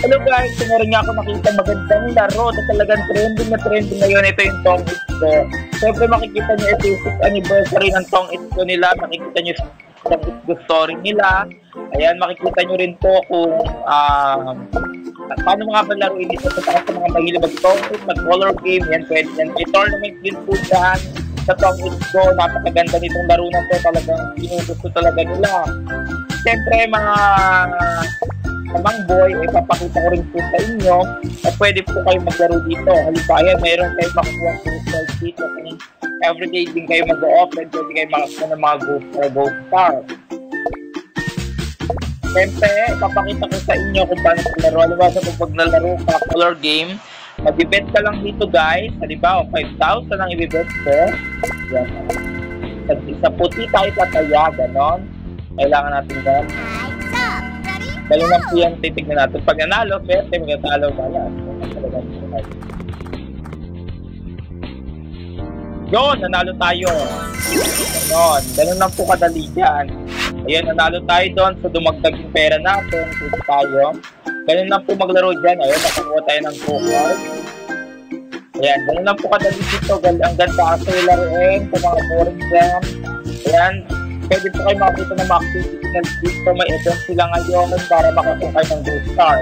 Hello guys, so meron nga ako nakita magandang laro na talagang trending na trending ngayon. Ito yung Tong It Go. Siyempre makikita nyo ito yung 6th anniversary ng Tong It Go nila. Makikita nyo yung Tong It Go story nila. Ayan, makikita nyo rin po kung paano mga balaruin dito sa mga mahilig mag-Tong It, mag-color game. Yan, pwede yan. May tournament din po dyan sa Tong It Go. Napakaganda nitong laro na to. Talagang pinugusto talaga nila. Siyempre mga Amang boy, ipapakita ko rin po sa inyo na pwede po kayo maglaro dito. Halimbawa, mayroon kayo makukuha ng dito. Kung everyday din kayo mag-open, pwede kayo makakuha ng mga Gold Star. Siyempre, ipapakita ko sa inyo kung paano maglaro. Halimbawa, kung pag nalaro ka color game, mag-ibet ka lang dito guys. Halimbawa, 5,000 ang i-bet ko. Yan. Sa puti tayo tataya, ganon. Kailangan natin yan. Dalo na po yan, titignan natin. Pag nanalo, pwede magkatalo balas. Yun, nanalo tayo. Ganon, ganun lang po kadali dyan. Ayan, nanalo tayo doon. So, dumagdag yung pera natin. Dito tayo. Ganun lang po maglaro dyan. Ayan, nakakuha tayo ng go-card. Ayan, ganun lang po kadali dito. Ang ganda kasi laruin sa mga boring dyan. Ayan, pwede po kayo makakita ng mga activity dito. May event sila ngayon para makakuha kayo ng Gold Star.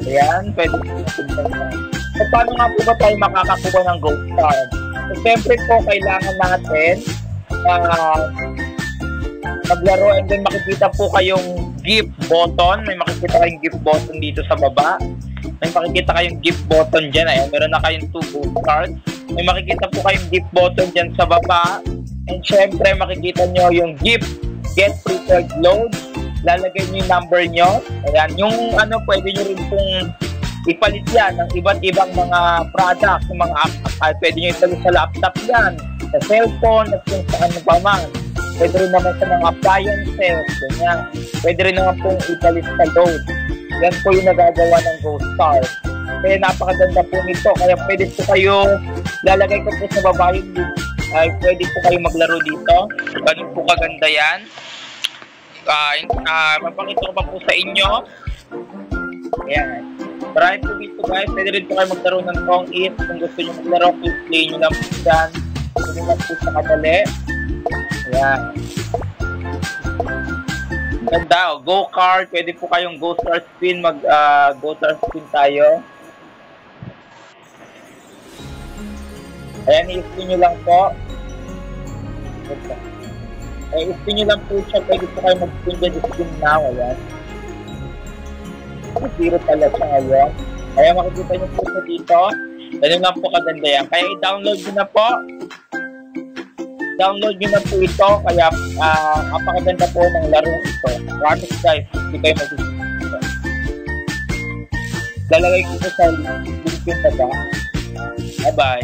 Ayan, pwede po tignan na. So, paano nga po ba tayo makakakuha ng Gold Star? So, siyempre po, kailangan natin maglaro and then makikita po kayong gift button. May makikita kayong gift button dito sa baba. May makikita kayong gift button dyan. Ayan, meron na kayong 2 Gold Stars. May makikita po kayong gift button dyan sa baba. And syempre, makikita nyo yung gift, get prepared load. Lalagay nyo yung number nyo. Ayan, yung pwede nyo rin pong ipalit yan ng iba't ibang mga products, yung mga pwede nyo ipalit sa laptop yan, sa cellphone, at yung sa ano pa man. Pwede rin naman sa mga appliances, ganyan. Pwede rin naman pong ipalit sa load. Yan po yung nagagawa ng Gold Star. Kaya napakaganda po nito. Kaya pwede po kayo, lalagay ko po sa baba yung link. Ay, pwede po kayo maglaro dito. Ganun po kaganda yan. Mapakita ko pa po sa inyo. Ayan. Marami po dito guys. Pwede rin po kayo maglaro ng Tong It. Kung gusto nyo maglaro, play nyo lang po dyan. Pwede lang po sa kadali. Ayan. Ganda. Go card. Pwede po kayong Go Star Spin. Go Star Spin tayo. Ayan, i-spin nyo lang po. I-spin nyo lang po siya. Pwede po kayo mag-spin dyan. I-spin now. Ayan. 0 pala siya ngayon. Ayan, makikita nyo po siya dito. Ganun lang po kaganda yan. Kaya i-download nyo na po. Download nyo na po ito. Kaya kapakaganda po ng laro ito. Promise guys, hindi kayo mag-spin. Lalagay ko sa link yung baba. Bye-bye.